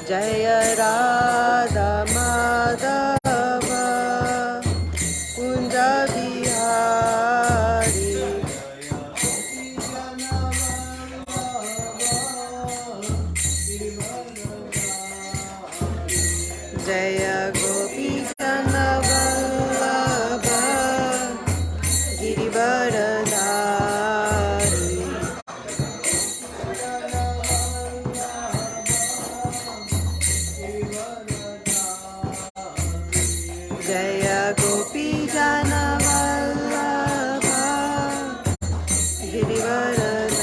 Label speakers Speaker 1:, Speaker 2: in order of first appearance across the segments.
Speaker 1: जय राधा माधव कुंज बिहारी जय गोपी जन वल्लभ गिरिवरधारी जय गोपी जन वल्लभ गिरिवरधारी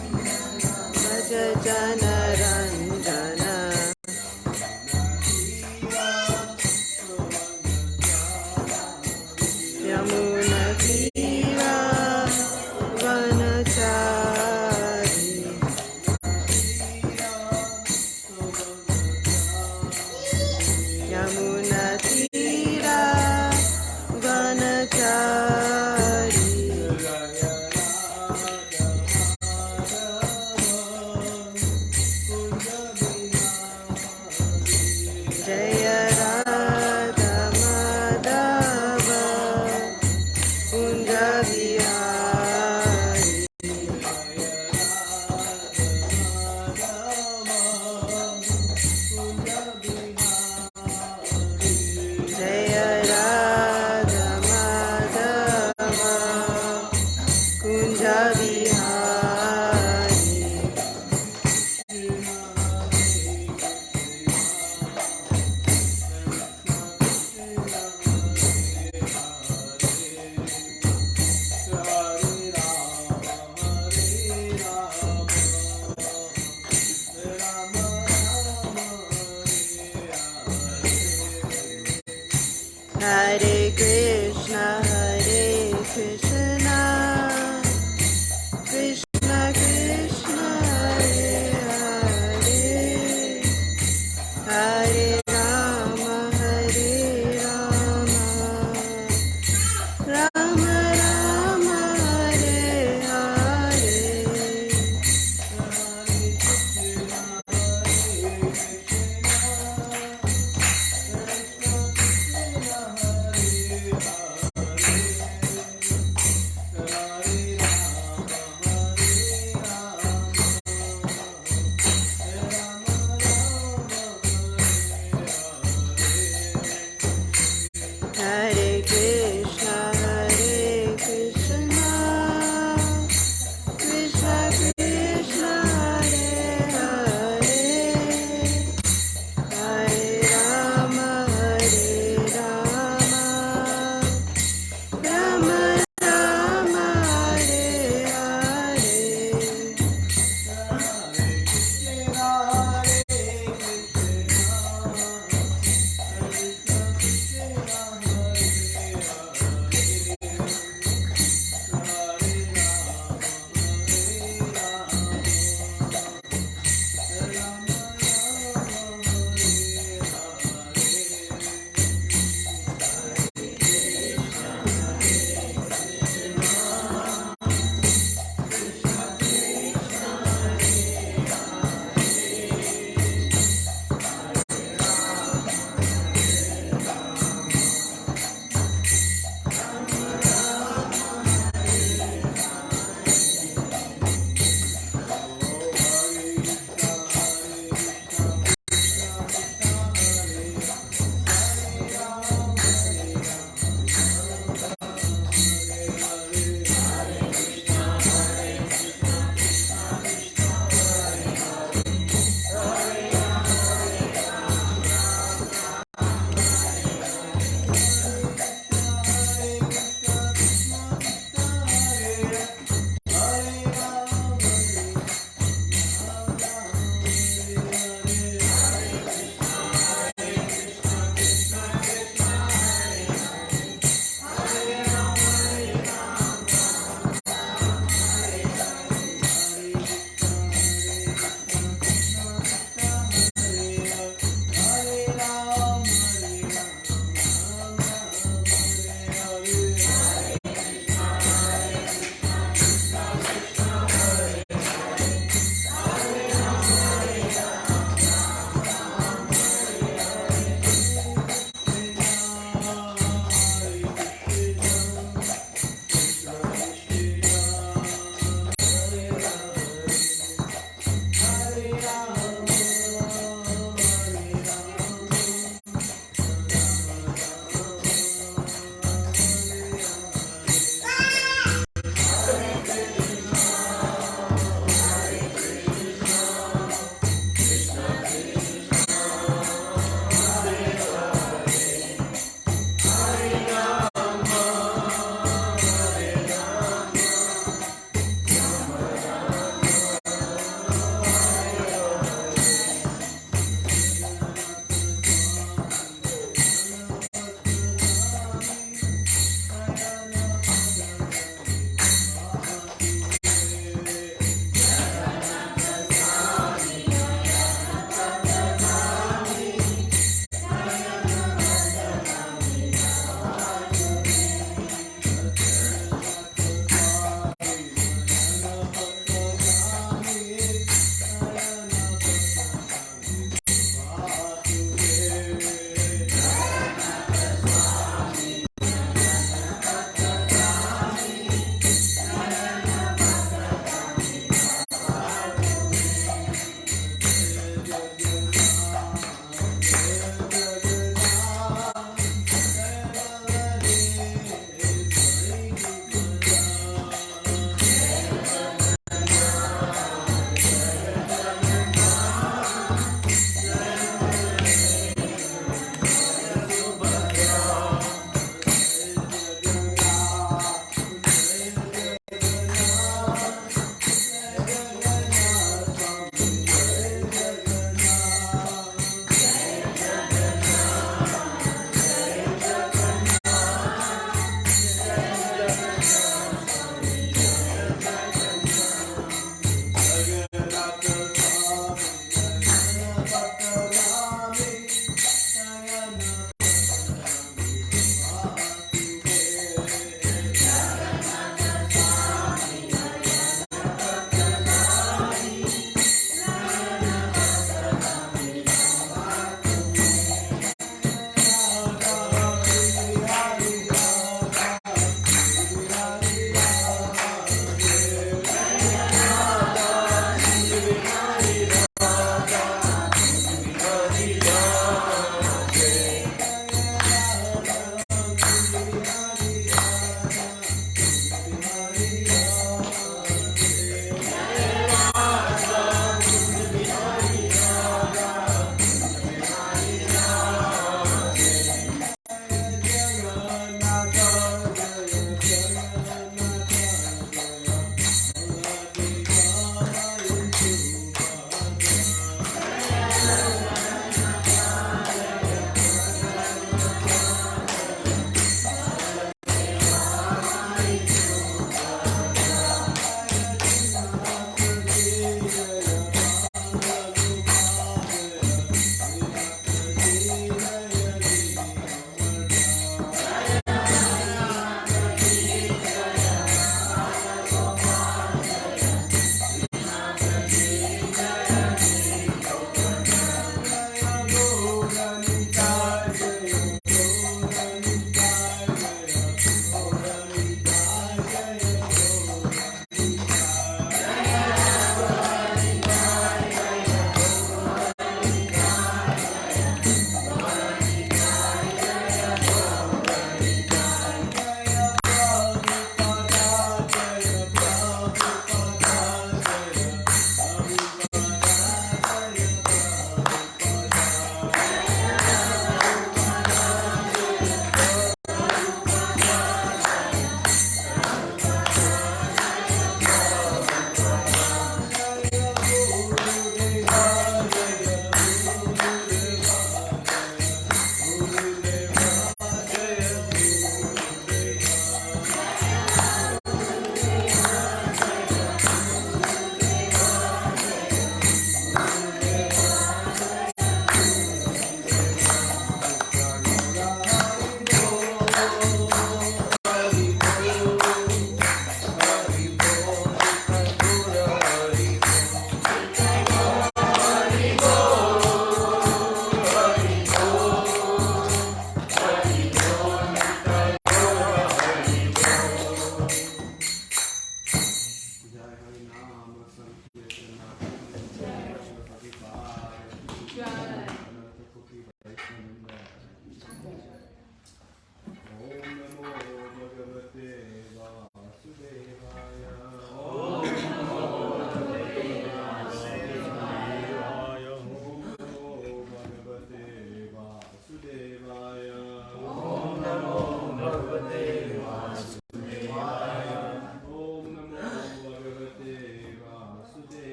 Speaker 1: भज जन रंजन यमुना तीरा वनचारी यमुना तीरा वनचारी जय राधा माधव कुंज बिहारी जय Radha Madhav Kunj Bihari Hare Krishna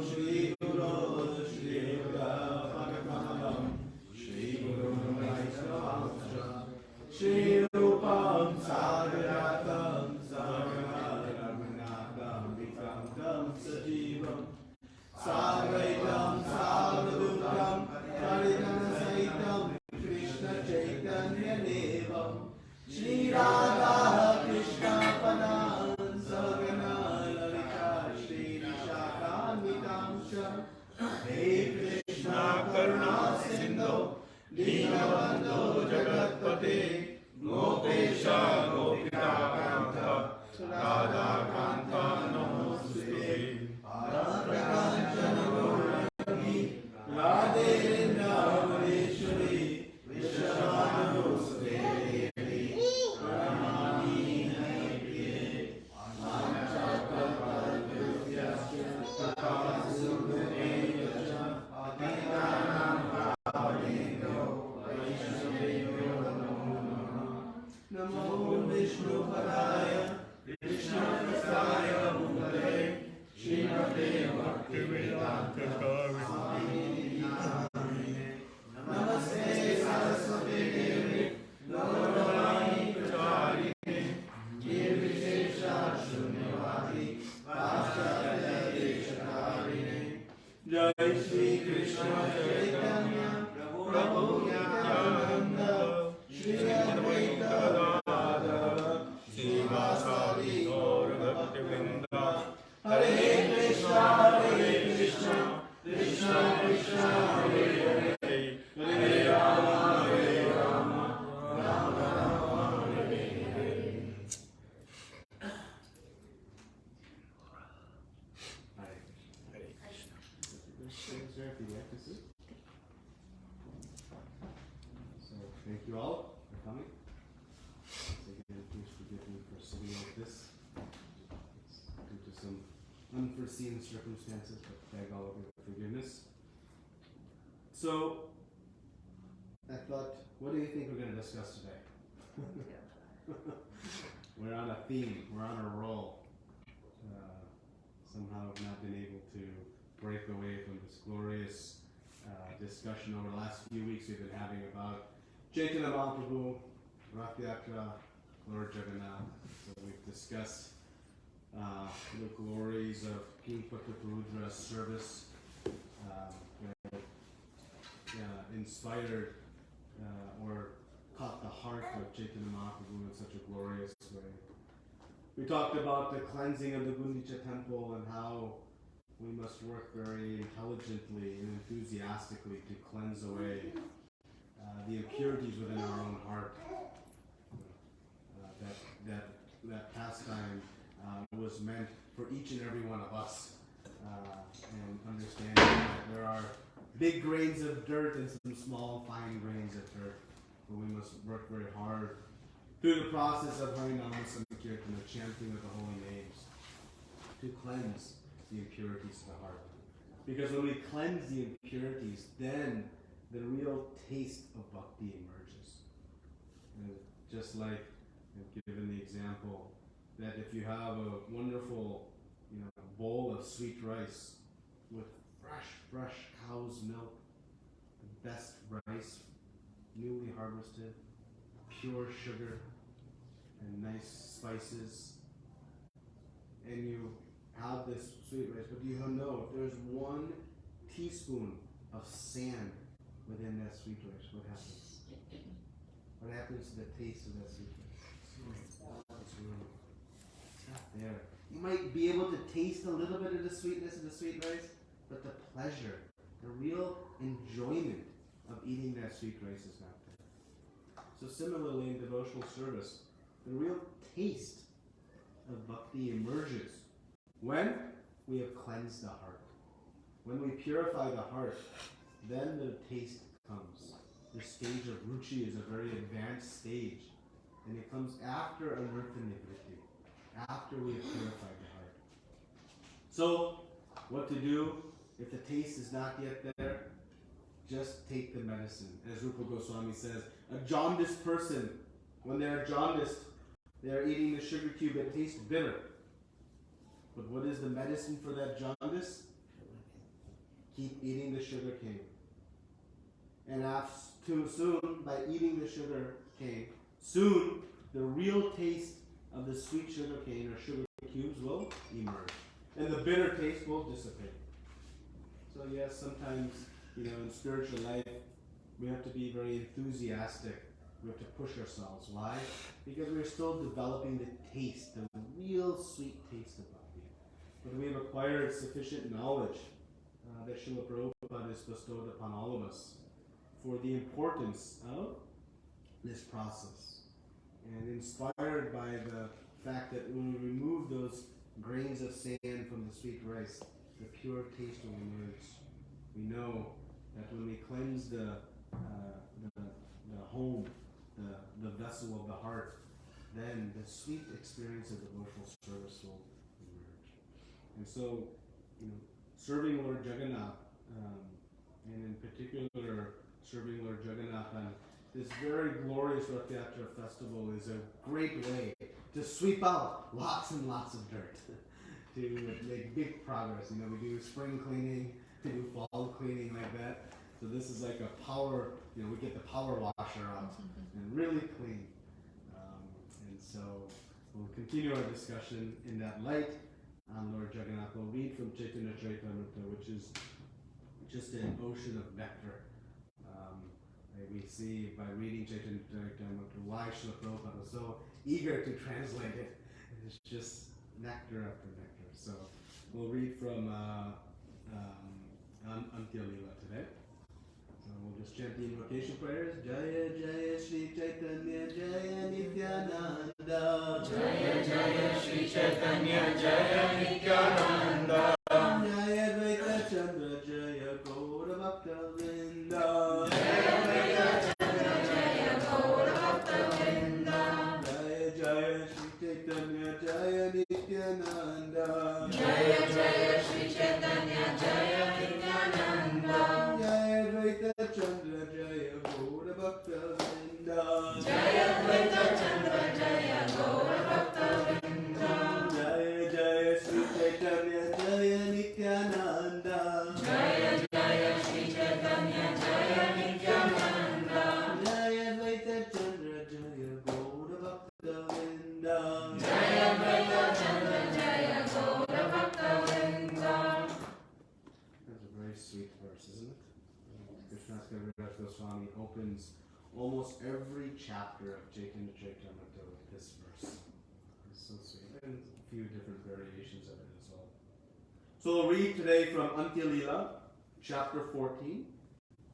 Speaker 2: Shri Guru Shri Bhagavatam Shri Guru Vaishnavamscha Shri Rupam Sagratam Sarva Raghunatham Vikram Sajivam Sarvaitam Sarvadutam Haridam Saitam Krishna Chaitanya Devam Shri Radha Krishna Padam Sagana Lalita Shri Vishakamitamsha Hey Krishna Karuna Sindhu Dinabandhu Jagatpate Gopesha Gopika Kanta Radha Kanta Namaste Radhakanchana Gaurani Radhe Vrindavaneshwari Vishwanuste Devi Pranami Haripriye Manchakalpalpyasya Tatasudevacha Patitanam Pavanebhyo Vaishnavebhyo Namo Namah Namo Vishnu Padaya Krishna Prasthaya Bhutale Srimate Bhaktivedanta Swami Namine Namaste Saraswati Devi Gauravani Pracharine Nirvishesha Shunyavadi Paschatya Deshakarine Jai Shri Krishna Chaitanya Prabhu Nityananda Shri Advaita Gadadhara Srivasadi Gaur Bhaktivinoda Hare Krishna Krishna Krishna Hare Hare Hare Rama Rama Rama Hare Hare. So thank you all for coming. Once again, please forgive me for sitting like this. It's due to some unforeseen circumstances, but beg all of your forgiveness. So, I thought, what do you think we're going to discuss today? We're on a theme, we're on a roll. Somehow I've not been able to break away from this glorious discussion over the last few weeks we've been having about Chaitanya Mahaprabhu, Rath Yatra, Lord Jagannath. So we've discussed the glories of King Prataparudra's service, inspired or caught the heart of Chaitanya Mahaprabhu in such a glorious way. We talked about the cleansing of the Gundicha temple and how we must work very intelligently and enthusiastically to cleanse away the impurities within our own heart. That pastime was meant for each and every one of us, and understanding that there are big grains of dirt and some small fine grains of dirt, but we must work very hard through the process of Harinam Sankirtan, the chanting of the holy names, to cleanse the impurities of the heart. Because when we cleanse the impurities, then the real taste of bhakti emerges. And just like I've given the example that if you have a wonderful, bowl of sweet rice with fresh cow's milk, the best rice, newly harvested, pure sugar, and nice spices, and you have this sweet rice, but you know if there's 1 teaspoon of sand within that sweet rice, what happens? What happens to the taste of that sweet rice? It's not there. You might be able to taste a little bit of the sweetness of the sweet rice, but the pleasure, the real enjoyment of eating that sweet rice is not there. So similarly in devotional service, the real taste of bhakti emerges when we have cleansed the heart. When we purify the heart, then the taste comes. The stage of ruchi is a very advanced stage, and it comes after anartha nivriti, after we have purified the heart. So, what to do if the taste is not yet there? Just take the medicine. As Rupa Goswami says, a jaundiced person, when they are jaundiced, they are eating the sugar cube that tastes bitter. But what is the medicine for that jaundice? keep eating the sugar cane. And too soon, by eating the sugar cane, soon the real taste of the sweet sugar cane or sugar cubes will emerge. And the bitter taste will dissipate. So yes, sometimes, in spiritual life, we have to be very enthusiastic. We have to push ourselves. Why? Because we're still developing the taste, the real sweet taste of bhakti. But we have acquired sufficient knowledge that Srila Prabhupada has bestowed upon all of us for the importance of this process. And inspired by the fact that when we remove those grains of sand from the sweet rice, the pure taste will emerge. We know that when we cleanse the home, the vessel of the heart, then the sweet experience of devotional service will emerge. And so, serving Lord Jagannath, and in particular serving Lord Jagannath on this very glorious Rath Yatra festival is a great way to sweep out lots and lots of dirt, to make big progress. We do spring cleaning, we do fall cleaning like that. So this is like a power, we get the power washer out and really clean. And so we'll continue our discussion in that light on Lord Jagannath. We'll read from Chaitanya Charitamrita, which is just an ocean of nectar. We see by reading Chaitanya Charitamrita why Srila Prabhupada was so eager to translate it. It's just nectar after nectar. So we'll read from Antya Lila today. So we'll just chant the invocation prayers. Jaya Jaya Shri Chaitanya Jaya Nityananda.
Speaker 3: Jaya Jaya Shri Chaitanya Jaya Nityananda.
Speaker 2: Jaya Advaita Chandra Jaya Gaura Bhakta Vrinda.
Speaker 3: Jaya Advaita Chandra Jaya Gaura Bhakta Vrinda.
Speaker 2: Jaya Jaya Shri Chaitanya Jaya Nityananda.
Speaker 3: Jaya Jaya Shri Chaitanya Jaya Nityananda.
Speaker 2: Jaya Advaita Chandra Jaya Gaura Bhakta Vrinda.
Speaker 3: Jaya Advaita Chandra Jaya Gaura Bhakta Vrinda.
Speaker 2: Jaya Jaya Shri Chaitanya Jaya Nityananda.
Speaker 3: Jaya Jaya Shri Chaitanya Jaya Nityananda.
Speaker 2: Jaya Advaita Chandra Jaya Gaura Bhakta Vrinda.
Speaker 3: Jaya Advaita Chandra Jaya Gaura Bhakta Vrinda.
Speaker 2: That's a very sweet verse, isn't it? Krishnadas Kaviraj Goswami opens almost every chapter of Chaitanya Charitamrita with this verse. It's so sweet. And a few different variations of it as well. So we'll read today from Antya Lila, chapter 14,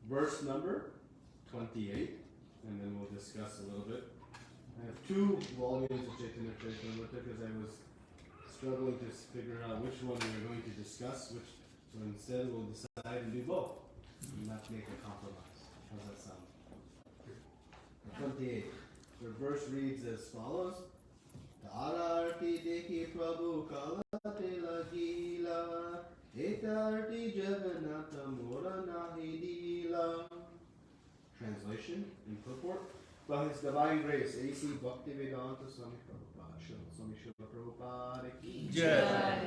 Speaker 2: verse number 28, and then we'll discuss a little bit. I have two volumes of Chaitanya Charitamrita because I was struggling to figure out which one we were going to discuss, so instead we'll decide and do both, and not make a compromise. How's that sound? 28. The verse reads as follows. Tararti dekhi Prabhu kalate lagila, etarti Jagannatha mora nahi dila. Translation and purport. By His Divine Grace, A.C. Bhaktivedanta Swami Prabhupada, Swami Srila Prabhupada ki
Speaker 3: Jai.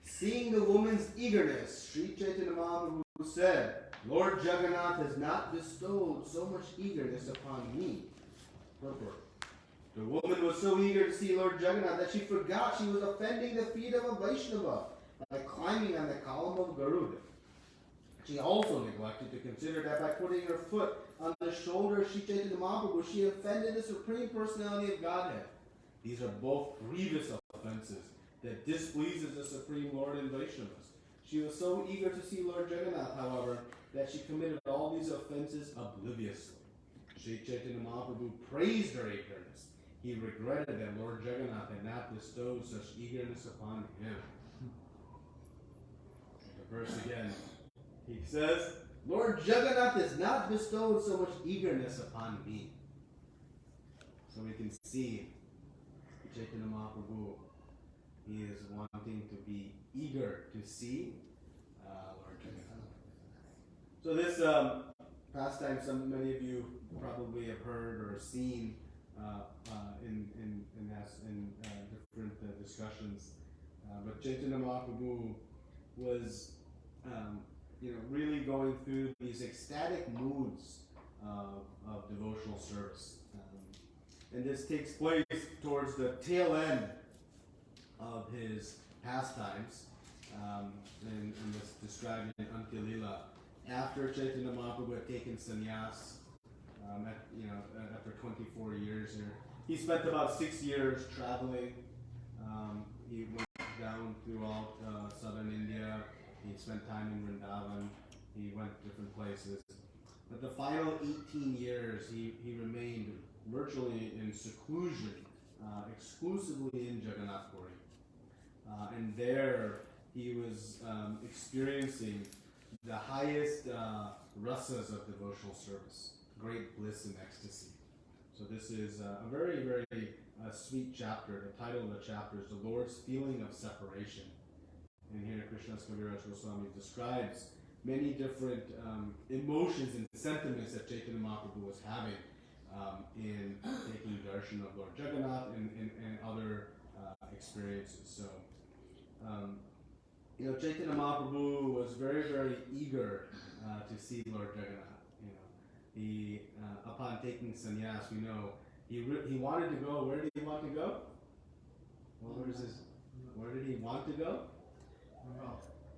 Speaker 2: Seeing the woman's eagerness, Sri Chaitanya Mahaprabhu said, Lord Jagannath has not bestowed so much eagerness upon me. Purport. The woman was so eager to see Lord Jagannath that she forgot she was offending the feet of a Vaishnava by climbing on the column of Garuda. She also neglected to consider that by putting her foot on the shoulder of Sri Chaitanya Mahaprabhu, she offended the Supreme Personality of Godhead. These are both grievous offenses that displeases the Supreme Lord and Vaishnavas. She was so eager to see Lord Jagannath, however, that she committed all these offenses obliviously. Sri Chaitanya Mahaprabhu praised her eagerness. He regretted that Lord Jagannath had not bestowed such eagerness upon him. The verse again. He says, Lord Jagannath has not bestowed so much eagerness upon me. So we can see Chaitanya Mahaprabhu, he is wanting to be eager to see Lord Jagannath. So this pastime, many of you probably have heard or seen in different discussions. But Chaitanya Mahaprabhu was really going through these ecstatic moods of devotional service. And this takes place towards the tail end of his pastimes, and this described in Antya-lila. After Chaitanya Mahaprabhu had taken sannyas, after 24 years here, he spent about 6 years traveling. He went down throughout southern India. He spent time in Vrindavan. He went different places. But the final 18 years, he remained virtually in seclusion, exclusively in Jagannath Puri. And there he was experiencing the highest rasas of devotional service, great bliss and ecstasy. So this is a very, very sweet chapter. The title of the chapter is The Lord's Feeling of Separation. And here Krishna's Kaviraj Goswami describes many different emotions and sentiments that Chaitanya Mahaprabhu was having in taking darshan of Lord Jagannath and other experiences. So, Chaitanya Mahaprabhu was very, very eager to see Lord Jagannath. He, upon taking sannyas, we know he wanted to go. Where did he want to go? Well, where did he want to go?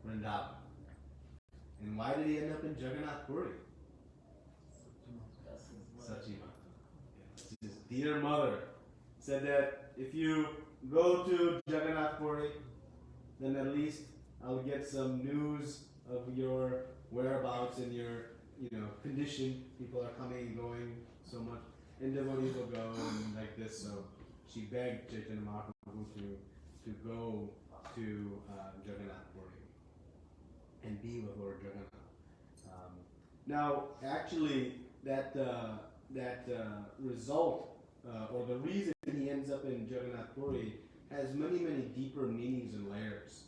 Speaker 2: Vrindavan. And why did he end up in Jagannath Puri? Sachimata. His dear mother said that if you go to Jagannath Puri, then at least I'll get some news of your whereabouts and your condition. People are coming and going so much. And devotees will go and like this. So she begged Chaitanya Mahaprabhu to go to Jagannath Puri and be with Lord Jagannath. Now, actually, that result or the reason he ends up in Jagannath Puri has many, many deeper meanings and layers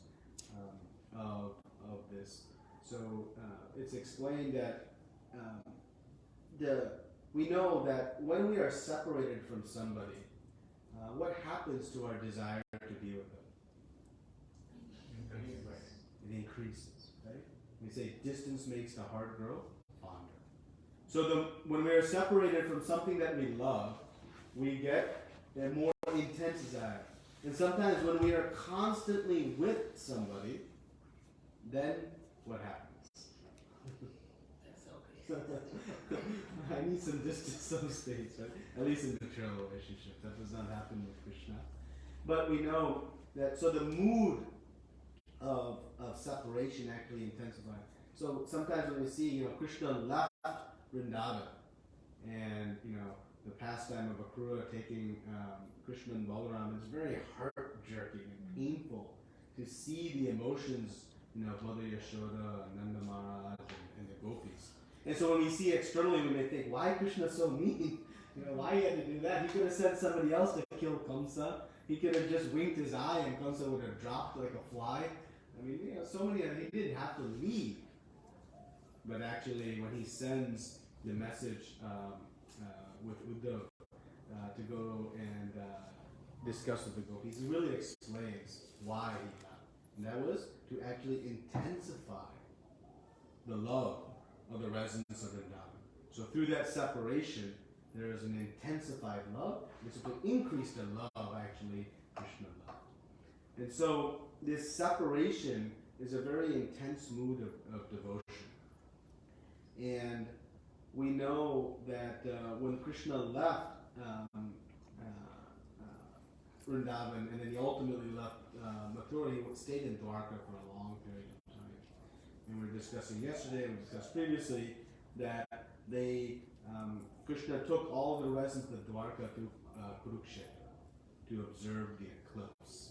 Speaker 2: of this. So it's explained that we know that when we are separated from somebody, what happens to our desire to be with them? It increases, right? We say distance makes the heart grow fonder. So when we are separated from something that we love, we get a more intense desire. And sometimes when we are constantly with somebody, then what happens? I need some distance some states, right? At least in material relationships. That does not happen with Krishna. But we know that, so the mood of separation actually intensifies. So sometimes when we see, Krishna left Vrindavan, and, the pastime of Akrura taking Krishna and Balaram, it's very heart-jerking and painful to see the emotions, of Mother Yashoda, Nanda Maharaj, and the gopis. And so when we see externally, we may think, why Krishna so mean? Why he had to do that? He could have sent somebody else to kill Kamsa. He could have just winked his eye and Kamsa would have dropped like a fly. I mean, so many, he didn't have to leave. But actually, when he sends the message with Uddhav to go and discuss with the gopis, he really explains why he left. And that was to actually intensify the love of the residents of Vrindavan. So through that separation, there is an intensified love. This is to increase the love, actually, Krishna love. And so this separation is a very intense mood of devotion. And we know that when Krishna left Vrindavan, and then he ultimately left Mathura, he stayed in Dwarka for a long period of time. And we were discussing yesterday, we discussed previously, that Krishna took all the residents of Dwarka to Kurukshetra to observe the eclipse.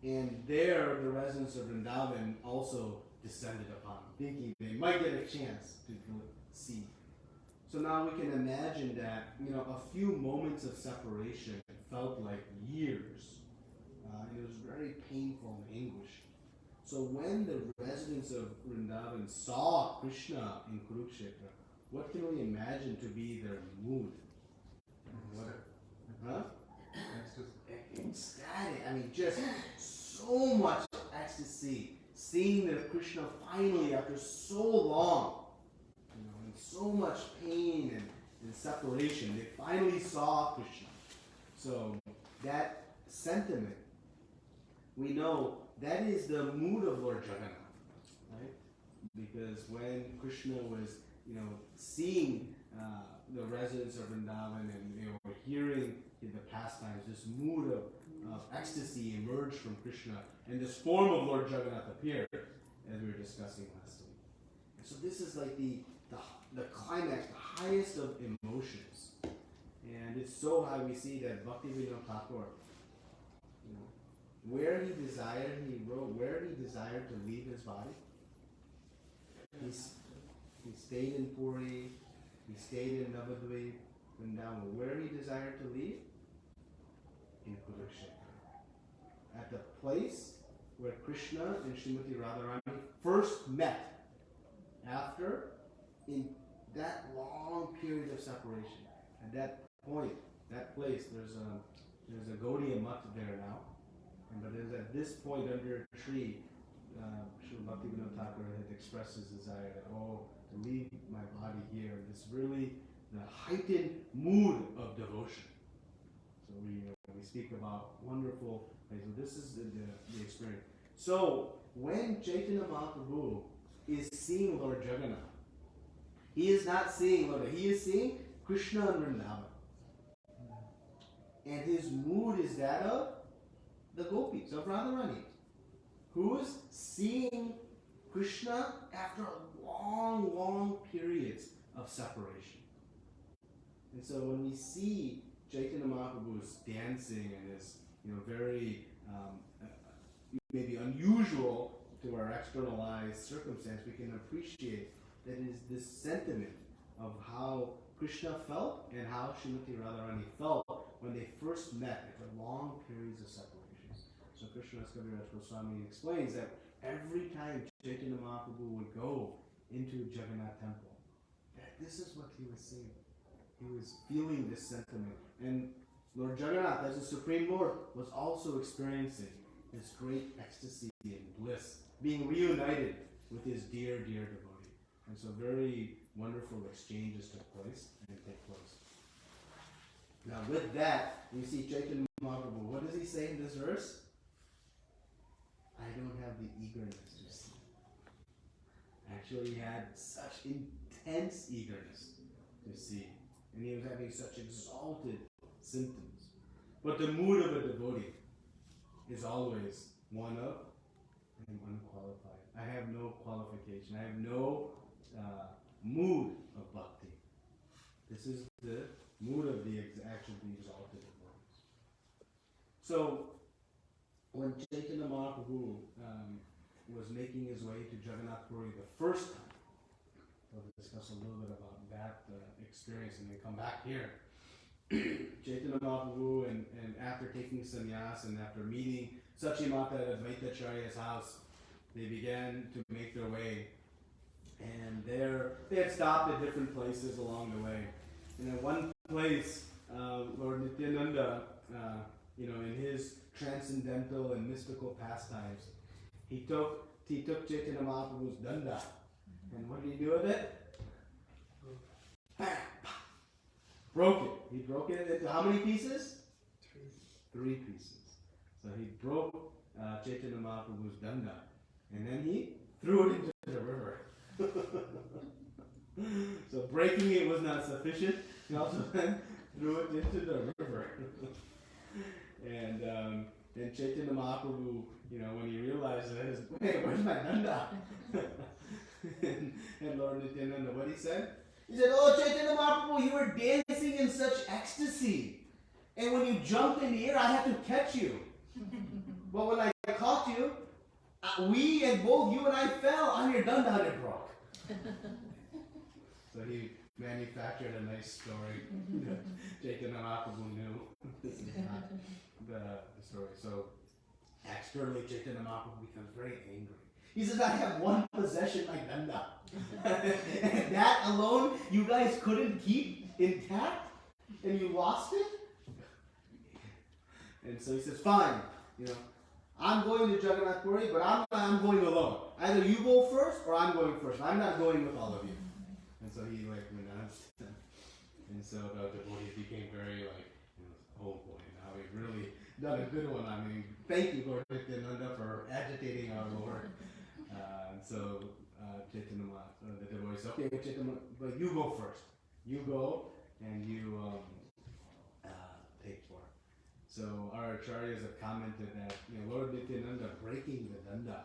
Speaker 2: And there, the residents of Vrindavan also descended upon him, thinking they might get a chance to see. So now we can imagine that, a few moments of separation felt like years. And it was very painful and anguish. So when the residents of Vrindavan saw Krishna in Kurukshetra, what can we imagine to be their mood? Ecstatic. I mean, just so much ecstasy, seeing that Krishna finally, after so long, and so much pain and separation, they finally saw Krishna. So that sentiment, we know that is the mood of Lord Jagannath, right? Because when Krishna was, seeing the residents of Vrindavan and they were hearing the pastimes, this mood of ecstasy emerged from Krishna, and this form of Lord Jagannath appeared, as we were discussing last week. And so this is like the climax, the highest of emotions. And it's so high we see that Bhaktivinoda Thakur, where he desired, he wrote, where he desired to leave his body. He stayed in Puri, he stayed in Navadvip, Vrindavan. Where he desired to leave? In Kurukshetra. At the place where Krishna and Srimati Radharani first met after in that long period of separation. At that point, that place, there's a Gaudiya Mutt there now. But it is at this point under a tree, Srila Bhaktivinoda Thakur had expressed his desire that, to leave my body here. It's really the heightened mood of devotion. So we speak about wonderful things. So this is the experience. So when Chaitanya Mahaprabhu is seeing Lord Jagannath, he is not seeing Lord, he is seeing Krishna and Vrindavan. And his mood is that of the gopis, of Radharani, who is seeing Krishna after long, long periods of separation. And so when we see Chaitanya Mahaprabhu's dancing and his, very maybe unusual to our externalized circumstance, we can appreciate that is this sentiment of how Krishna felt and how Srimati Radharani felt when they first met after long periods of separation. So Krishna Kaviraj Goswami explains that every time Chaitanya Mahaprabhu would go into Jagannath temple, that this is what he was seeing. He was feeling this sentiment. And Lord Jagannath, as the Supreme Lord, was also experiencing this great ecstasy and bliss, being reunited with his dear, dear devotee. And so very wonderful exchanges took place and take place. Now with that, we see Chaitanya Mahaprabhu. What does he say in this verse? I don't have the eagerness to see. Actually, he had such intense eagerness to see. And he was having such exalted symptoms. But the mood of a devotee is always one of, I am unqualified. I have no qualification. I have no mood of bhakti. This is the mood of the actually exalted devotees. So, when Chaitanya Mahaprabhu was making his way to Jagannath Puri the first time, we'll discuss a little bit about that experience and then come back here. Chaitanya Mahaprabhu and after taking sannyas and after meeting Sachimata at Advaitacharya's house, they began to make their way. And they had stopped at different places along the way. And at one place, Lord Nityananda, in his transcendental and mystical pastimes, he took Chaitanya Mahaprabhu's danda. And what did he do with it? Broke it. He broke it into how many pieces? Three pieces. So he broke Chaitanya Mahaprabhu's danda. And then he threw it into the river. So breaking it was not sufficient. He also then threw it into the river. And Chaitanya Mahaprabhu, when he realized that, hey, where's my danda? and Lord Nityananda, what he said? He said, oh, Chaitanya Mahaprabhu, you were dancing in such ecstasy. And when you jumped in the air, I had to catch you. But when I caught you, both you and I fell on your danda and it broke. So he manufactured a nice story that Chaitanya Mahaprabhu knew. This is not the story. So externally, Chaitanya Mahaprabhu becomes very angry. He says, I have one possession, my danda. And that alone, you guys couldn't keep intact? And you lost it? And so he says, fine, I'm going to Jagannath Puri, but I'm going alone. Either you go first or I'm going first. I'm not going with all of you. And so he like renounced them. And so the devotees became very like, oh boy, now we've really done a good one. I mean, thank you, Lord Nityananda, for agitating our Lord. And so Chaitanya, the devotees said, okay, Chaitanya, but you go first. You go and you take forth. So our acharyas have commented that Lord Nityananda breaking the danda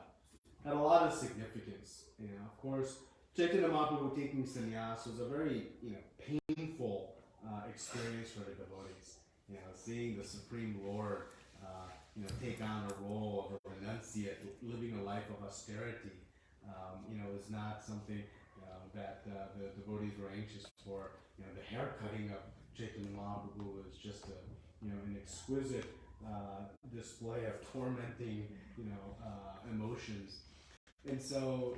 Speaker 2: had a lot of significance. Of course, Chaitanya Mahaprabhu taking sannyas was a very painful experience for the devotees. Seeing the Supreme Lord take on a role of a renunciate, living a life of austerity, is not something that the devotees were anxious for. The hair cutting of Chaitanya Mahaprabhu was just an exquisite display of tormenting, emotions. And so,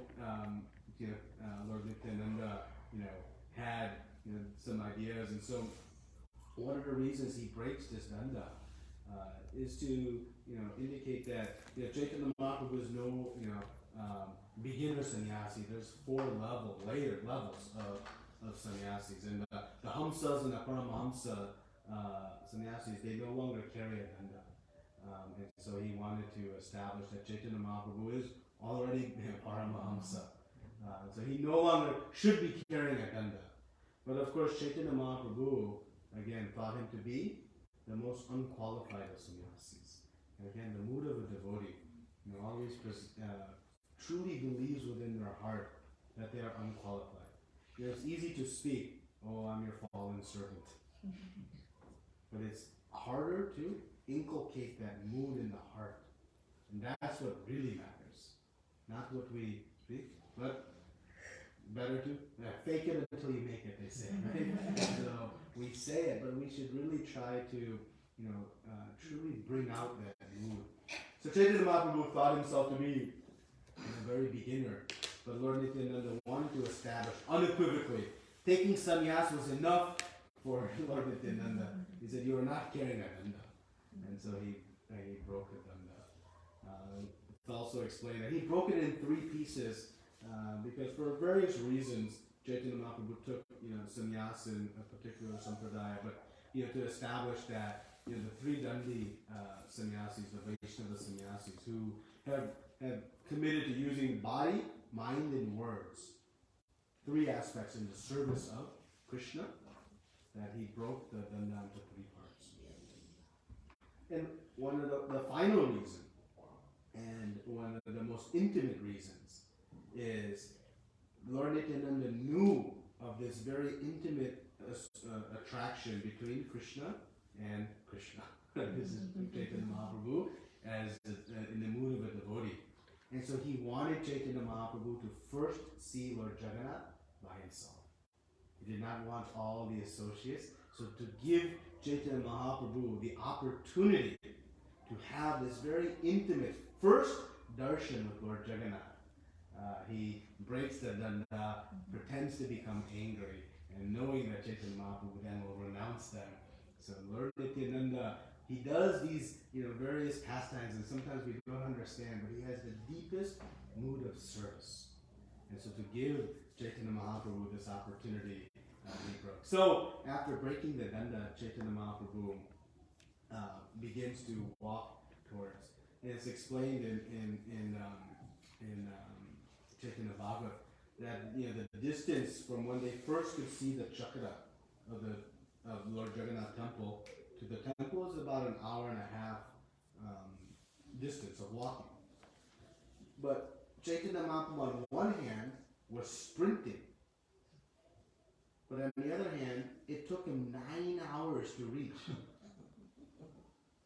Speaker 2: Lord Nityananda, had some ideas, and so one of the reasons he breaks this danda is to indicate that Chaitanya Mahaprabhu is no beginner sannyasi. There's 4 later levels of sannyasis, and the hamsas and the paramahamsa sannyasis, they no longer carry a danda. And so he wanted to establish that Chaitanya Mahaprabhu is already paramahamsa. So he no longer should be carrying a danda. But of course, Chaitanya Mahaprabhu, again, thought him to be the most unqualified of sannyasis. And again, the mood of a devotee, always truly believes within their heart that they are unqualified. It's easy to speak, oh, I'm your fallen servant. But it's harder to inculcate that mood in the heart. And that's what really matters. Not what we speak, but better to fake it until you make it, they say, right? So we say it, but we should really try to, truly bring out that mood. So Chaitanya Mahaprabhu thought himself to be a very beginner, but Lord Nityananda wanted to establish unequivocally, taking sannyas was enough for Lord Nityananda. He said, you are not carrying a danda. And so he broke the danda. It's also explained that he broke it in 3 pieces because for various reasons, Chaitanya Mahaprabhu took sannyas in a particular sampradaya, but to establish that the 3 dandi sannyasis, the Vaishnava sannyasis, who have committed to using body, mind, and words, 3 aspects in the service of Krishna, that he broke the danda into 3 parts. And one of the final reason, and one of the most intimate reasons, is Lord Nityananda knew of this very intimate attraction between Krishna and Krishna. This is Chaitanya Mahaprabhu as in the mood of a devotee. And so he wanted Chaitanya Mahaprabhu to first see Lord Jagannath by himself. He did not want all the associates. So to give Chaitanya Mahaprabhu the opportunity to have this very intimate first darshan with Lord Jagannath, he breaks the danda, pretends to become angry, and knowing that Chaitanya Mahaprabhu then will renounce them. So Lord Nityananda, he does these various pastimes, and sometimes we don't understand, but he has the deepest mood of service. And so to give Chaitanya Mahaprabhu this opportunity, he broke. So after breaking the danda, Chaitanya Mahaprabhu begins to walk towards. And it's explained in Chaitanya Bhagavat that the distance from when they first could see the chakra of Lord Jagannath temple to the temple is about an hour and a half distance of walking. But Chaitanya Mahaprabhu on one hand was sprinting, but on the other hand, it took him 9 hours to reach.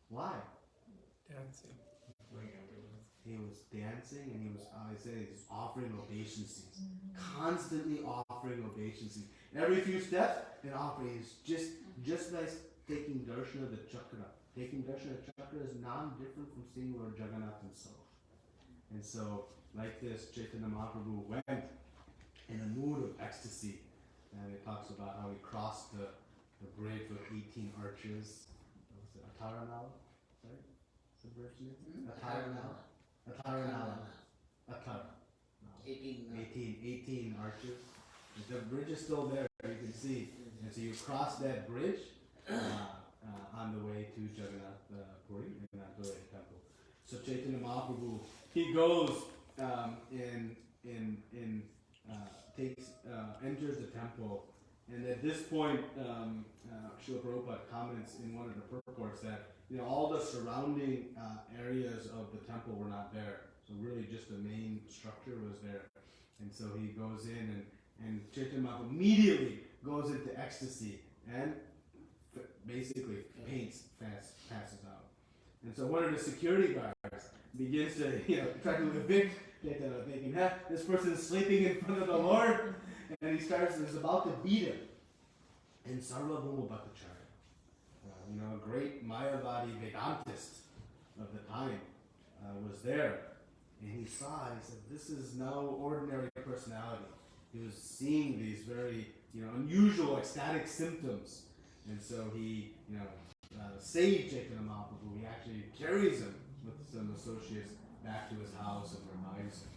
Speaker 2: Why?
Speaker 3: Dancing.
Speaker 2: He was dancing, and he was offering obeisances, constantly offering obeisances. Every few steps, an offering is just like taking darshan of the chakra. Taking darshan of the chakra is non-different from seeing Lord Jagannath himself. And so, like this, Chaitanya Mahaprabhu went in a mood of ecstasy, and it talks about how he crossed the bridge with 18 arches. What was it, Ataranal? Right? subversion? Ataranala. Ataranala. Atara. 18 arches. The bridge is still there, you can see. And so you cross that bridge on the way to Jagannath Puri in the temple. So Chaitanya Mahaprabhu, he goes enters the temple, and at this point, Srila Prabhupada comments in one of the purports that all the surrounding areas of the temple were not there. So really, just the main structure was there, and so he goes in and Chaitanya Mahaprabhu immediately goes into ecstasy and basically passes out. And so one of the security guards begins to try to evict Chaitanya, thinking, this person is sleeping in front of the Lord, and he is about to beat him. And Sarvabhauma Bhattacharya, a great Mayavadi Vedantist of the time, was there. And he said, this is no ordinary personality. He was seeing these very, unusual ecstatic symptoms. And so he, saved Chaitanya Mahaprabhu. He actually carries him with some associates back to his house and revives him.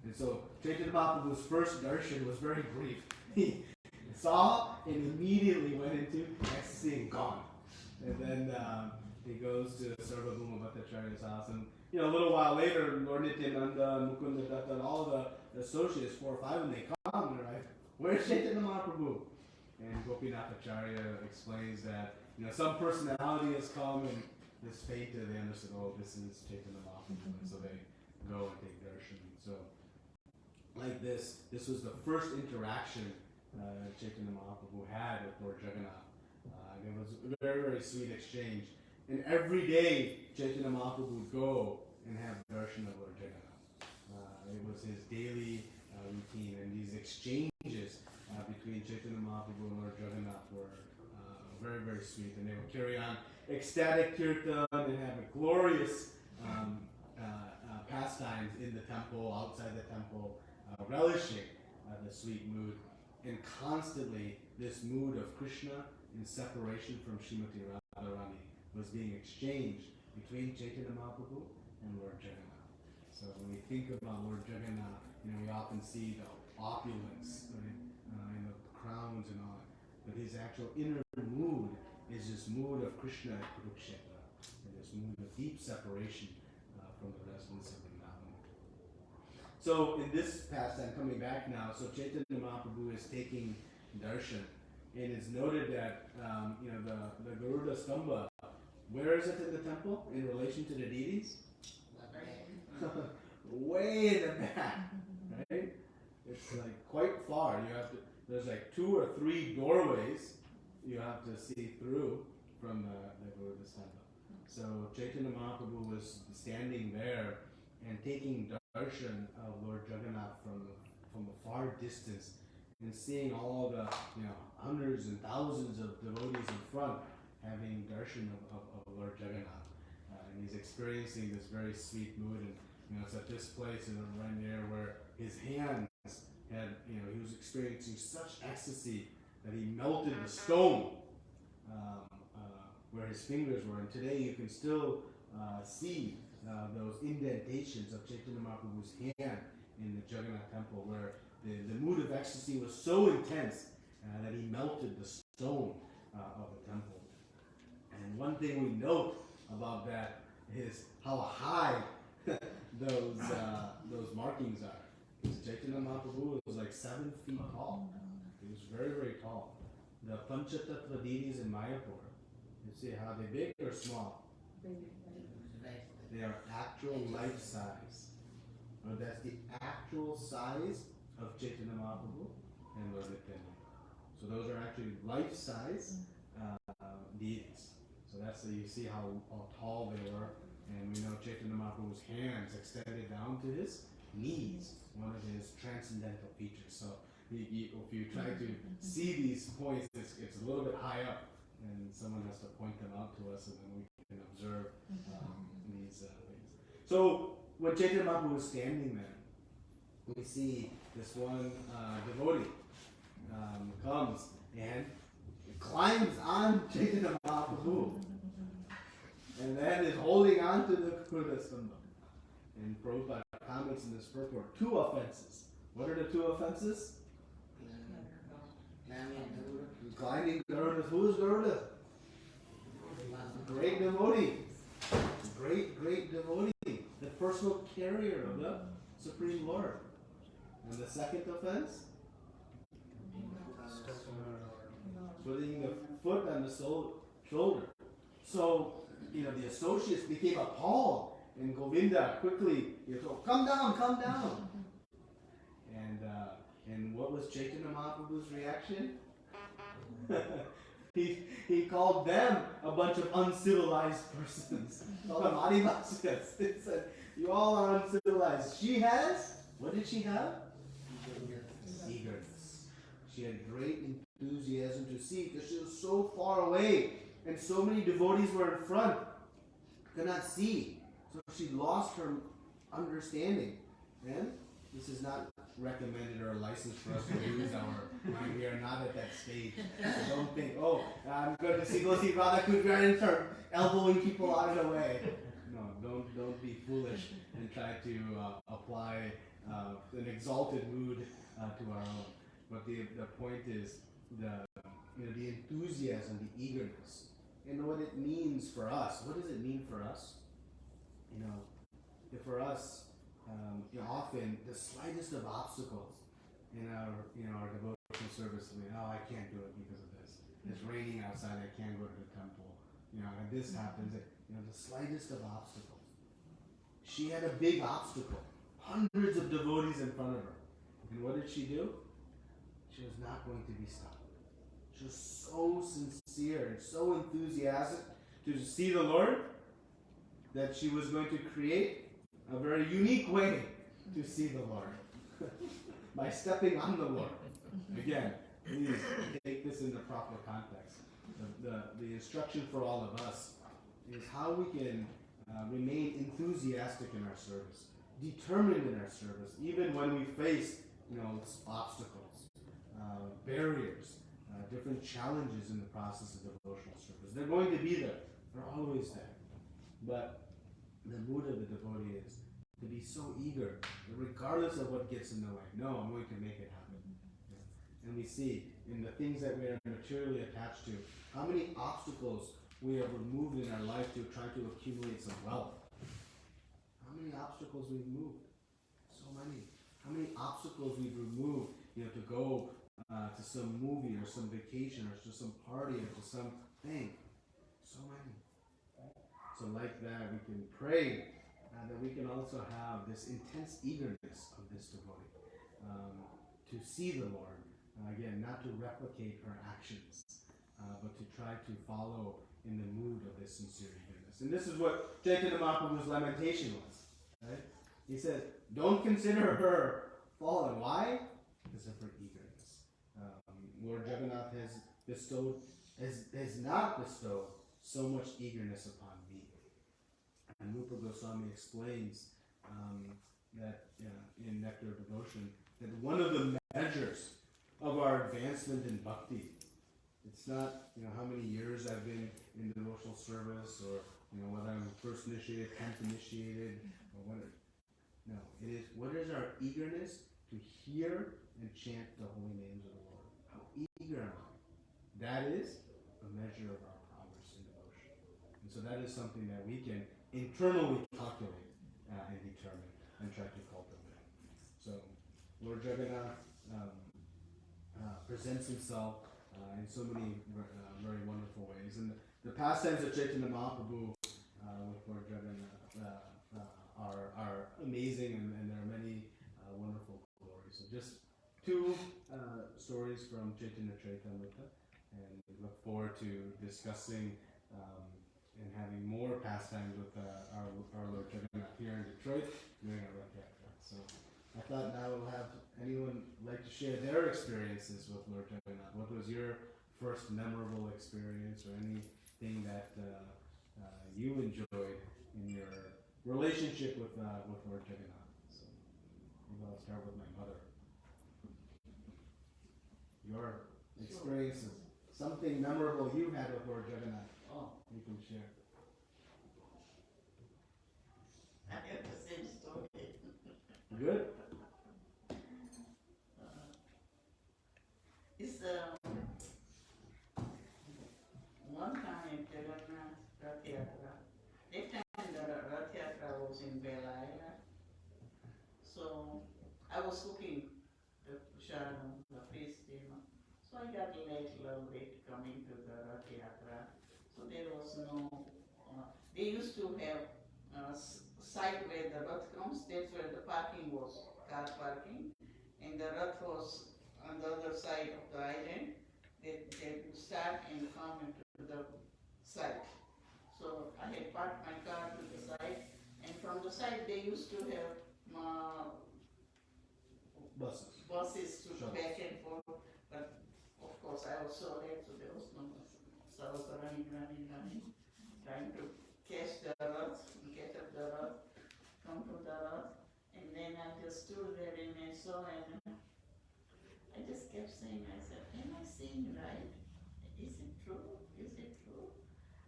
Speaker 2: And so Chaitanya Mahaprabhu's first darshan was very brief. He saw and immediately went into ecstasy and gone. And then he goes to Sarvabhauma Bhattacharya's house, and a little while later, Lord Nityananda, Mukunda Datta, and all the associates, 4 or 5, and they come and they're like, where's Chaitanya Mahaprabhu? And Gopinath Acharya explains that some personality has come and this fainted. They understood, this is Chaitanya Mahaprabhu, and so they go and take darshan. So, like this was the first interaction Chaitanya Mahaprabhu had with Lord Jagannath. It was a very, very sweet exchange. And every day, Chaitanya Mahaprabhu would go and have darshan of Lord Jagannath. It was his daily routine, and these exchanges between Chaitanya Mahaprabhu and Lord Jagannath were very, very sweet. And they would carry on ecstatic kirtan and have a glorious pastimes in the temple, outside the temple, relishing the sweet mood. And constantly, this mood of Krishna in separation from Srimati Radharani was being exchanged between Chaitanya Mahaprabhu and Lord Jagannath. So when we think about Lord Jagannath, we often see the opulence, right? And the crowns and all. But his actual inner mood is this mood of Krishna at Kurukshetra, and this mood of deep separation from the residents of Vrindavan. So in this pastime, coming back now, so Chaitanya Mahaprabhu is taking darshan, and it's noted that the Garuda Stamba, where is it in the temple in relation to the deities? Way in the back, right? It's like quite far. There's like 2 or 3 doorways you have to see through from the Garuda Stamba. So Chaitanya Mahaprabhu was standing there and taking darshan of Lord Jagannath from a far distance, and seeing all the hundreds and thousands of devotees in front having darshan of Lord Jagannath. And he's experiencing this very sweet mood, and it's at this place and right there where his hands had, he was experiencing such ecstasy that he melted the stone where his fingers were. And today you can still see those indentations of Chaitanya Mahaprabhu's hand in the Jagannath temple, where the mood of ecstasy was so intense that he melted the stone of the temple. And one thing we note about that is how high those markings are. Because Chaitanya Mahaprabhu was like 7 feet tall. He was very, very tall. The Panchatattva deities in Mayapur, you see how they big or small? They are actual life size. That's the actual size of Chaitanya Mahaprabhu and Lord Nityananda. So those are actually life size deities. So that's you see how tall they were. And we know Chaitanya Mahaprabhu's hands extended down to his knees, one of his transcendental features. So if you try to see these points, it's a little bit high up, and someone has to point them out to us, and then we can observe these things. So when Chaitanya Mahaprabhu was standing there, we see this one devotee comes and climbs on Chaitanya Mahaprabhu. and then is holding on to the Kruta Stamba. And Prabhupada comments in this purport, 2 offenses. What are the 2 offenses? Climbing Garuda. Who is Garuda? Great devotee. Great devotee. The personal carrier of the Supreme Lord. And the second offense? Putting the foot on the shoulder. So, the associates became appalled. And Govinda quickly, told, come down. And what was Chaitanya Mahaprabhu's reaction? he called them a bunch of uncivilized persons. Called them Adivasas. He said, you all are uncivilized. She has, what did she have? Eagerness. She had great enthusiasm to see because she was so far away and so many devotees were in front, could not see. So she lost her understanding. And this is not recommended or a license for us to lose our mind. We are not at that stage. So don't think, I'm going to go see Radha Kundra and start elbowing people out of the way. No, don't be foolish and try to apply an exalted mood to our own. But the point is the enthusiasm, the eagerness, and what it means for us. What does it mean for us? For us, often the slightest of obstacles in our devotional service, I can't do it because of this. It's raining outside, I can't go to the temple. And this happens. The slightest of obstacles. She had a big obstacle. Hundreds of devotees in front of her. And what did she do? She was not going to be stopped. She was so sincere and so enthusiastic to see the Lord that she was going to create a very unique way to see the Lord by stepping on the Lord. Again, please take this in the proper context. The instruction for all of us is how we can remain enthusiastic in our service, determined in our service, even when we face obstacles, barriers, different challenges in the process of devotional service. They're going to be there. They're always there. But the mood of the devotee is to be so eager, regardless of what gets in the way. No, I'm going to make it happen. And we see in the things that we are materially attached to, how many obstacles we have removed in our life to try to accumulate some wealth. How many obstacles we've moved? So many. How many obstacles we've removed, to go to some movie or some vacation or to some party or to some thing. So many. So like that, we can pray that we can also have this intense eagerness of this devotee to see the Lord. Again, not to replicate her actions, but to try to follow in the mood of this sincere eagerness. And this is what Chaitanya Mahaprabhu's lamentation was. Right? He says, don't consider her fallen. Why? Because of her eagerness. Lord Jagannath has not bestowed so much eagerness upon me. And Rupa Goswami explains that in Nectar of Devotion, that one of the measures of our advancement in bhakti, it's not how many years I've been in devotional service, or whether I'm first initiated, 10th initiated, or what. No, it is what is our eagerness to hear and chant the holy names of the Lord. How eager am I? That is a measure of our progress in devotion. And so that is something that we can internally calculate and determine and try to cultivate. So Lord Jagannath presents himself in so many very wonderful ways. And the pastimes of Chaitanya Mahaprabhu with Lord Jagannath are amazing, and there are many wonderful glories. So just 2 stories from Chaitanya Charitamrita, and we look forward to discussing and having more pastimes with our Lord Jagannath here in Detroit during our Rath Yatra. So I thought now we'll have anyone like to share their experiences with Lord Jagannath. What was your first memorable experience, or anything that you enjoyed in your relationship with Lord Jagannath? So maybe I'll start with my mother. Your experiences, something memorable you had with Lord Jagannath. You can share. Good.
Speaker 3: It's one time in Jagannath Rath Yatra. That time the Rath Yatra was in Bela Island. So I was cooking the prasadam, the feast. So I got late, a little late coming to the Rath Yatra. So there was no, they used to have site where the Rath comes, that's where the parking was, car parking. And the Rath was on the other side of the island. They would start and come into the site. So I had parked my car to the side, and from the side they used to have buses to
Speaker 2: Shuttles.
Speaker 3: back and forth. But of course I was so late, so there was no bus. So I was running, trying to catch the Rath, get up the Rath, come to the Rath, and then I just stood there and I saw, and I just kept saying, I said, am I seeing right? Is it true? Is it true?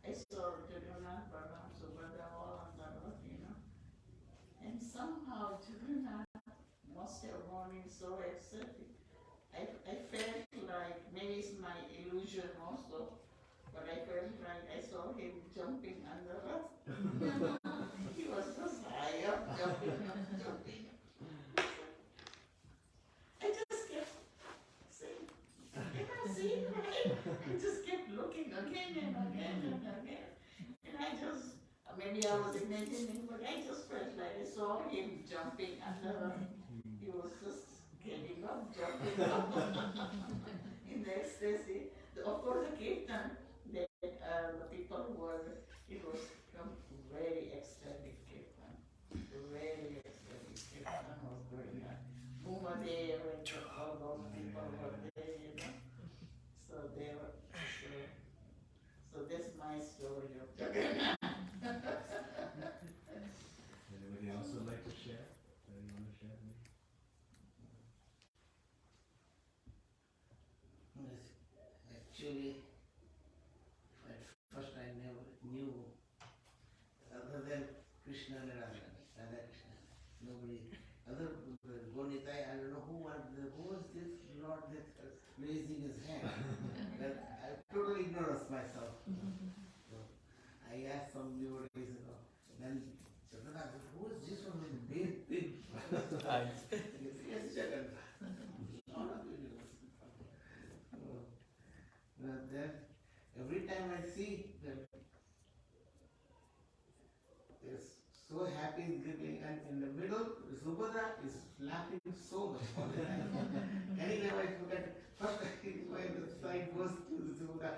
Speaker 3: I saw Jagannath, Balaram, Subhadra all on the Rath. And somehow Jagannath must have gone in so ecstatic. I felt like, maybe it's my illusion also, but I felt like I saw him jumping on the Rath. He was just high up, jumping up, jumping. I just kept saying, am I seeing right? I just kept looking again and again and again. And I just, maybe I was imagining, but I just felt like I saw him jumping under. He was just getting up, jumping up in the ecstasy. Of course, the kirtan, that the people were, it was very ecstatic kirtan. Very ecstatic kirtan was going on. Umadev and all those people were there. So they were, so that's my story of Jagannath.
Speaker 2: Anybody else would like to share? Anyone want to share?
Speaker 4: Actually, at first I never knew other than Krishna and Radha Krishna. Nobody, other Gonitai, I don't know who was this Lord that raising his hand. But I totally ignorant myself. So I asked some devotees, then Jagannath, who is this one with big? Yes, Jagannath. None of you knows. Then every time I see that is so happy giving, and in the middle Subhadra is laughing so much all the time. Anytime I forget, first when the slide goes to the Subhadra,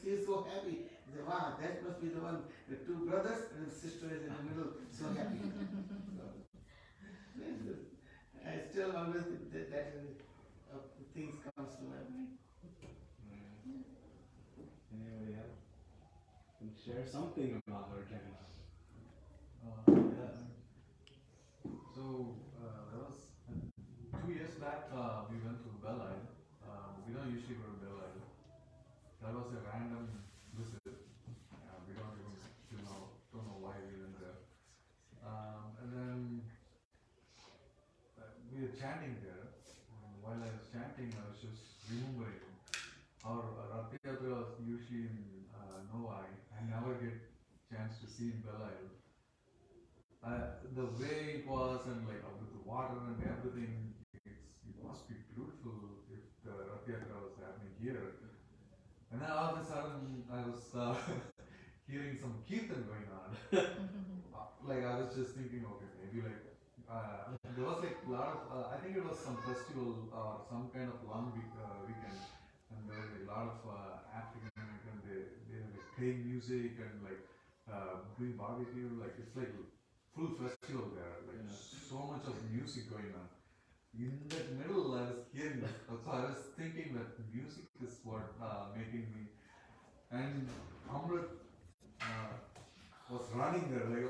Speaker 4: she is so happy. I say, wow, that must be the one, the two brothers and the sister is in the middle, so happy. So, I still always that things comes to my mind.
Speaker 2: Anybody else can share something about Lord Jagannath?
Speaker 5: Yeah. So that was 2 years back. We went to Bell Island. We don't usually go to Bell Island. That was a random visit. We don't even don't know why we went there. And then we were chanting there. And while I was chanting, I was just remembering our Rath Yatra was usually in Noai. I never get chance to see in Bell Island. The way it was, and like with the water and everything, it must be beautiful if the Rath Yatra was happening here. And then all of a sudden, I was hearing some kirtan going on. Like I was just thinking, okay, maybe like there was like a lot of, I think it was some festival or some kind of long weekend, and there was a lot of African American. They were like playing music and like doing barbecue. Like it's like full festival there, like so much of music going on. In that middle, I was hearing this, so I was thinking that music is what making me. And Amrit was running there, like,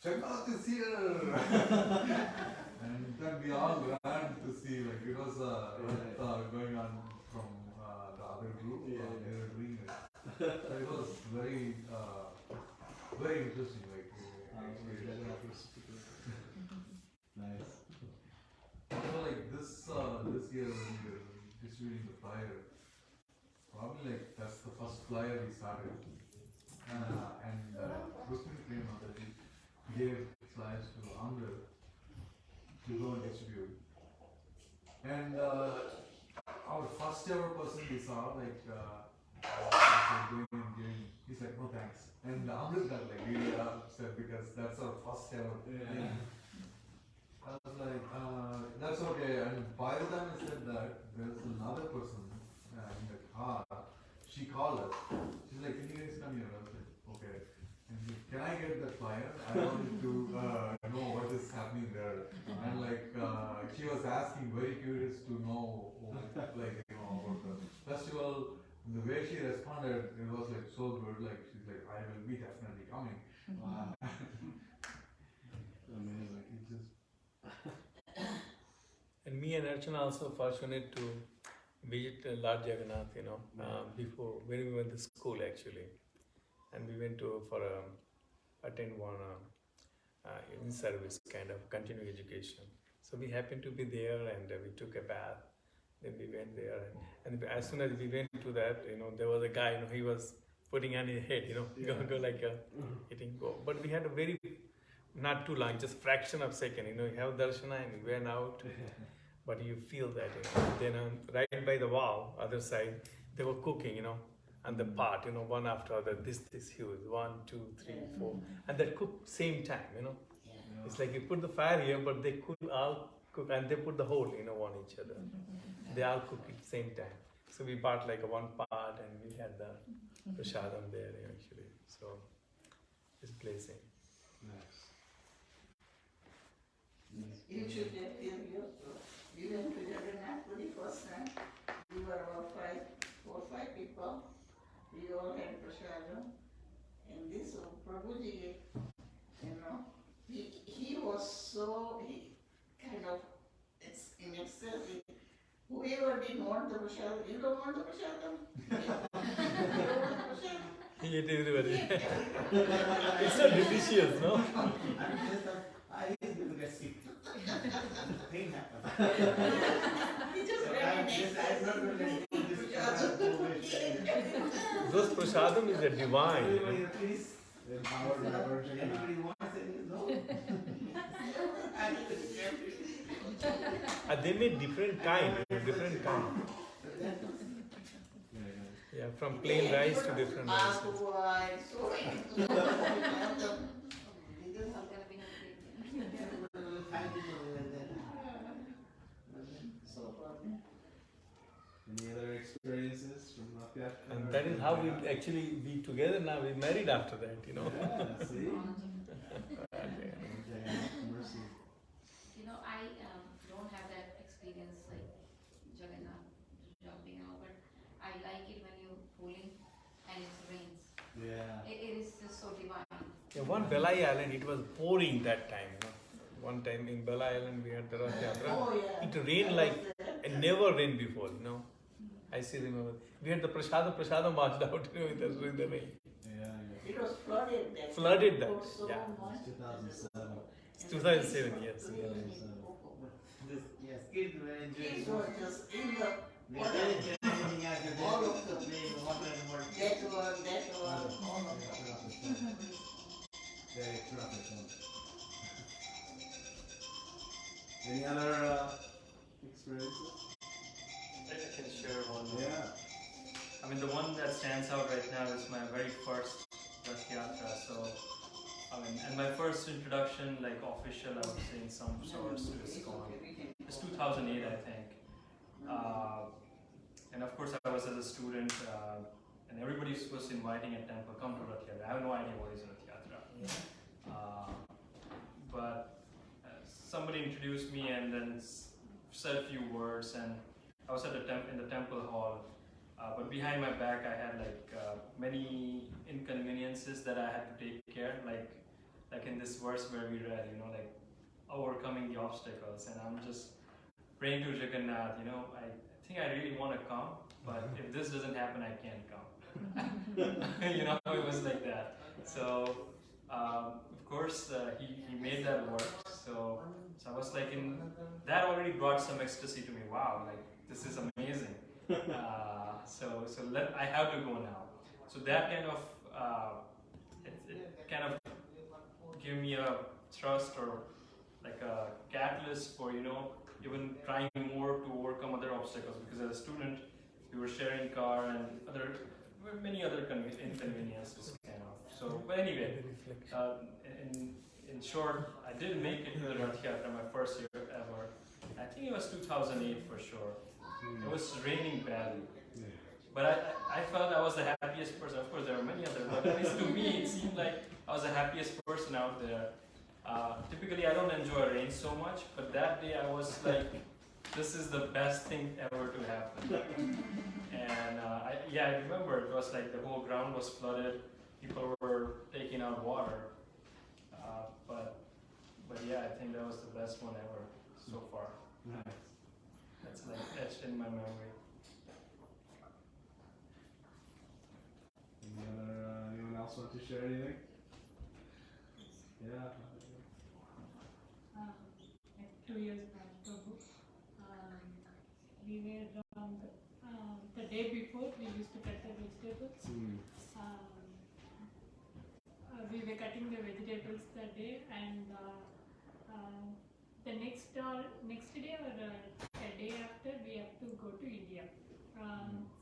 Speaker 5: Jagannath is here! And then we all ran to see, like, it was going on from the other group, they were doing it. So it was very, very interesting, like,
Speaker 2: Jagannath was nice.
Speaker 5: year when we were distributing the flyer, probably like that's the first flyer we started. And Rukmini came out that he gave flyers to Andhra to go and distribute. And our first ever person we saw, like, going and giving, he's like, no thanks. And Amrit got like really upset because that's our first ever thing. I was like, that's okay. And by the time I said that, there's another person in the car. She called us. She's like, can you guys come here? I was like, okay. And she said, can I get that flyer? I wanted to know what is happening there. And like, she was asking, very curious to know, like, you know, about the festival. And the way she responded, it was like so good. Like, she's like, I will be definitely coming. Amazing. It just.
Speaker 6: And me and Archana also fortunate to visit Lord Jagannath, you know, before, when we went to school actually. And we went to, for attend one in-service kind of continuing education. So we happened to be there and we took a bath. Then we went there and as soon as we went to that, you know, there was a guy, you know, he was putting on his head, you know, go like hitting go. But we had a very, not too long, just fraction of second, you know, you have darshana and we went out. But you feel that, you know. Then right by the wall, other side, they were cooking, you know, and the pot, you know, one after other, this huge, 1, 2, 3, 4, and they cook same time, you know. It's like you put the fire here, but they could all cook, and they put the whole, you know, on each other. They all cook at the same time. So we bought like a one pot, and we had the prasadam there actually. So it's blessing.
Speaker 2: Nice.
Speaker 3: You should have been here. We went to Jagannath for the first time. We were about 4 or 5 people. We all had prasadam. And this Prabhuji, you know, he was so, he kind of, it's in excess. Whoever didn't want the prasadam, you don't want the prasadam? You don't want the prasadam?
Speaker 6: He ate everybody. It's so delicious, no?
Speaker 4: I used to get sick. Thing happened.
Speaker 3: He just ran in
Speaker 6: Those prasadam is a divine. You know?
Speaker 2: Empowered by Lord Jagannath.
Speaker 4: Everybody wants it, no?
Speaker 6: They made different kind, different kind. Yeah, from plain rice to different rices.
Speaker 2: Any other experiences from Rath Yatra?
Speaker 6: And that is how we actually be together now. We married after that, you know.
Speaker 2: Yeah, see? Mercy.
Speaker 7: You know, I don't have that experience like Jagannath jumping out, but I like it when you're pulling and it rains.
Speaker 2: Yeah.
Speaker 7: It is just so divine.
Speaker 6: Yeah, one Belai Island, it was pouring that time, you know. One time in Belai Island we had the Rath Yatra.
Speaker 3: Oh, yeah.
Speaker 6: It rained like it never rained before, you know. I still remember. We had the prasadam washed out, you know, in the rain.
Speaker 2: Yeah.
Speaker 3: It was flooded that.
Speaker 6: Flooded that,
Speaker 3: So
Speaker 6: yeah.
Speaker 3: much.
Speaker 2: 2007.
Speaker 6: It's 2007, yes.
Speaker 4: This, yes, kids were enjoying
Speaker 3: Kids
Speaker 4: it.
Speaker 3: were just in the
Speaker 4: They
Speaker 3: water.
Speaker 4: didn't get anything else, they
Speaker 3: All
Speaker 4: just
Speaker 3: of them.
Speaker 4: playing water and water.
Speaker 3: That one, all of them.
Speaker 2: Very traffic. Any other experiences?
Speaker 1: I can share one.
Speaker 2: Yeah.
Speaker 1: I mean, the one that stands out right now is my very first Rath Yatra. So, I mean, and my first introduction, like official, I would say in some sorts, to ISKCON. It's 2008, I think. And of course, I was as a student, and everybody was inviting at temple, come to Rath Yatra. I have no idea what is Rath Yatra. But somebody introduced me and then said a few words, and I was at the in the temple hall. But behind my back, I had like many inconveniences that I had to take care, like in this verse where we read, you know, like overcoming the obstacles. And I'm just praying to Jagannath, you know, I think I really want to come, but if this doesn't happen, I can't come. You know, it was like that. So, of course, he made that work. So So I was like, that already brought some ecstasy to me. Wow, like this is amazing. I have to go now. So that kind of it kind of gave me a thrust or like a catalyst for even trying more to overcome other obstacles, because as a student we were sharing car and many other inconveniences kind of. So but anyway, in short, I did make it to the Rath Yatra my first year ever. I think it was 2008 for sure. It was raining badly. But I felt I was the happiest person. Of course, there were many others, but at least to me, it seemed like I was the happiest person out there. Typically, I don't enjoy rain so much, but that day I was like, this is the best thing ever to happen. And I remember it was like the whole ground was flooded. People were taking out water. But yeah, I think that was the best one ever so far.
Speaker 2: Nice.
Speaker 1: That's like etched in my memory.
Speaker 2: Anyone else want to share anything? Yeah.
Speaker 8: Like 2 years back, Prabhu, we were the day before we used to cut the vegetables. We were cutting the vegetables that day, and the next day or a day after we have to go to India.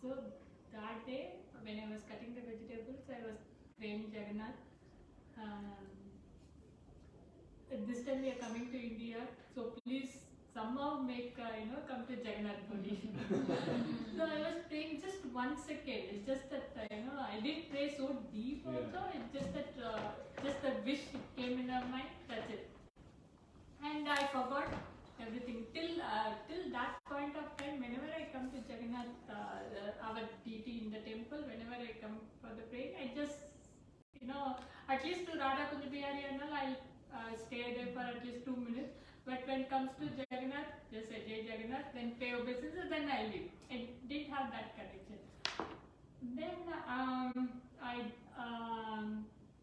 Speaker 8: So that day when I was cutting the vegetables, I was praying Jagannath. This time we are coming to India, so please somehow make come to Jagannath Puri. So I was praying just 1 second. It's just that I didn't pray so deep also. It's just that just a wish came in our mind. That's it. And I forgot everything till that point of time. Whenever I come to Jagannath, our deity in the temple, whenever I come for the praying, I just at least to Radha Kunja Bihari and all, I'll stay there for at least 2 minutes. But when it comes to Jagannath, just say Jai Jagannath, then pay obeisances, then I leave. I didn't have that connection. Then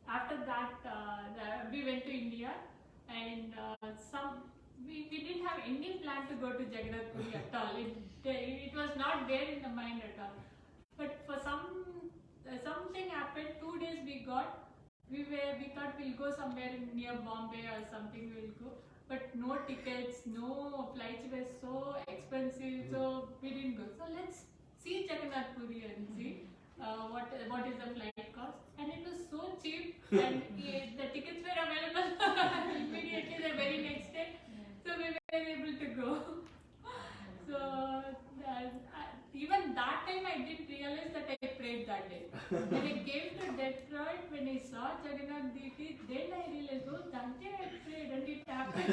Speaker 8: after that, we went to India, and we didn't have any plan to go to Jagannath Puri at all. It was not there in the mind at all. But for something happened. 2 days we thought we'll go somewhere near Bombay or something. We'll go, but no tickets, no flights were so expensive, so we didn't go. So let's see Jagannath Puri and see what is the flight cost. And it was so cheap, and the tickets were available immediately the very next day. So we were able to go. So even that time I didn't realize that I prayed that day. When I came to Detroit, when I saw Jagannath deity, then I realized, oh, that day I prayed and it happened.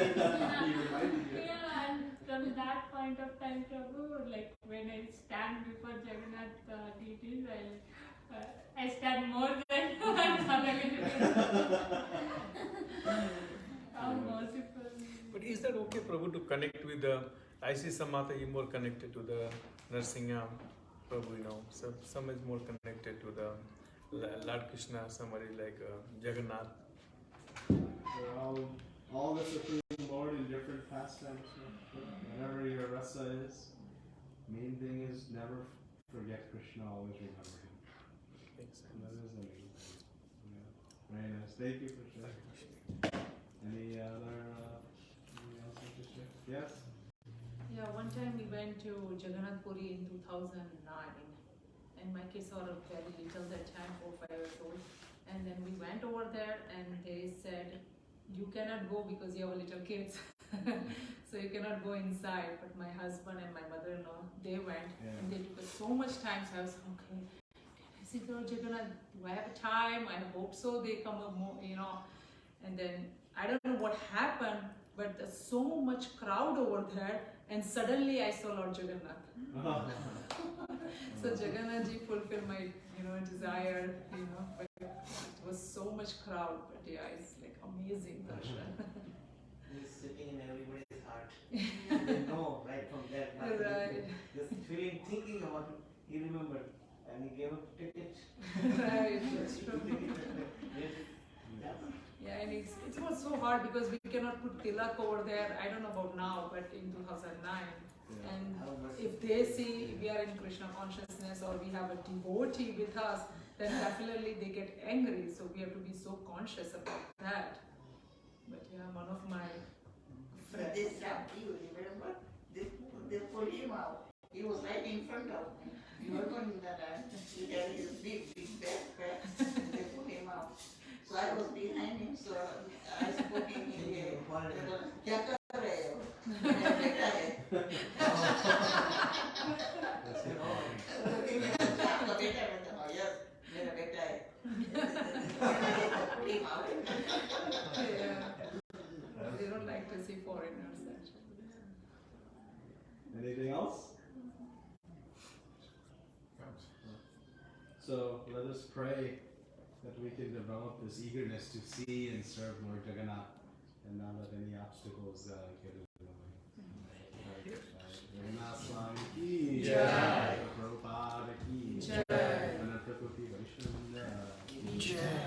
Speaker 8: Yeah, and from that point of time, Prabhu, like when I stand before Jagannath deities, I stand more than how merciful.
Speaker 6: But is that okay, Prabhu, to connect with the? I see some Mata is more connected to the Narsinga Prabhu, So some is more connected to the Lord Krishna, somebody like Jagannath.
Speaker 2: They're all the Supreme Lord in different pastimes. Whatever your rasa is, main thing is never forget Krishna, always remember him.
Speaker 6: Makes sense.
Speaker 2: That is the main thing. Yeah. Very nice. Thank you for sharing. Any else to share? Yes?
Speaker 9: Yeah, one time we went to Jagannath Puri in 2009, and my kids were very little that time, 4, 5 years old. And then we went over there, and they said, you cannot go because you have little kids, so you cannot go inside. But my husband and my mother-in-law, they went, and they took us so much time. So I was okay. I said, Lord Jagannath, do I have time? I hope so. They come up more, And then I don't know what happened, but there's so much crowd over there, and suddenly I saw Lord Jagannath. So Jagannath ji fulfilled my, desire, but it was so much crowd, but yeah, it's like amazing darshan.
Speaker 4: He's sitting in everybody's heart. They know right from that.
Speaker 9: Right.
Speaker 4: Just feeling, thinking about it, he remembered, and he gave a ticket.
Speaker 9: Right, that's true.
Speaker 4: Yeah.
Speaker 9: Yeah, and it was so hard because we cannot put tilak over there. I don't know about now, but in 2009. And if they see we are in Krishna consciousness or we have a devotee with us, then definitely they get angry. So we have to be so conscious about that. But yeah, one of my
Speaker 3: But this time, you remember, they pulled him out. He was right in front of me. You were going that time. He had his big backpack. They pulled him out. So I was behind him, so I spoke in Hindi. क्या कर रहे हो? मेरा बेटा है. आपका बेटा है? Yes, मेरा बेटा है. Pull him out.
Speaker 9: yeah, they don't like to see foreigners actually.
Speaker 2: Anything else? So let us pray that we can develop this eagerness to see and serve Lord Jagannath and not let any obstacles get in the way. Jagannath Swami ki
Speaker 9: Jai.
Speaker 2: Prabhupada ki
Speaker 9: Jai.
Speaker 2: Ananta Koti Vaishnava ki
Speaker 9: Jai.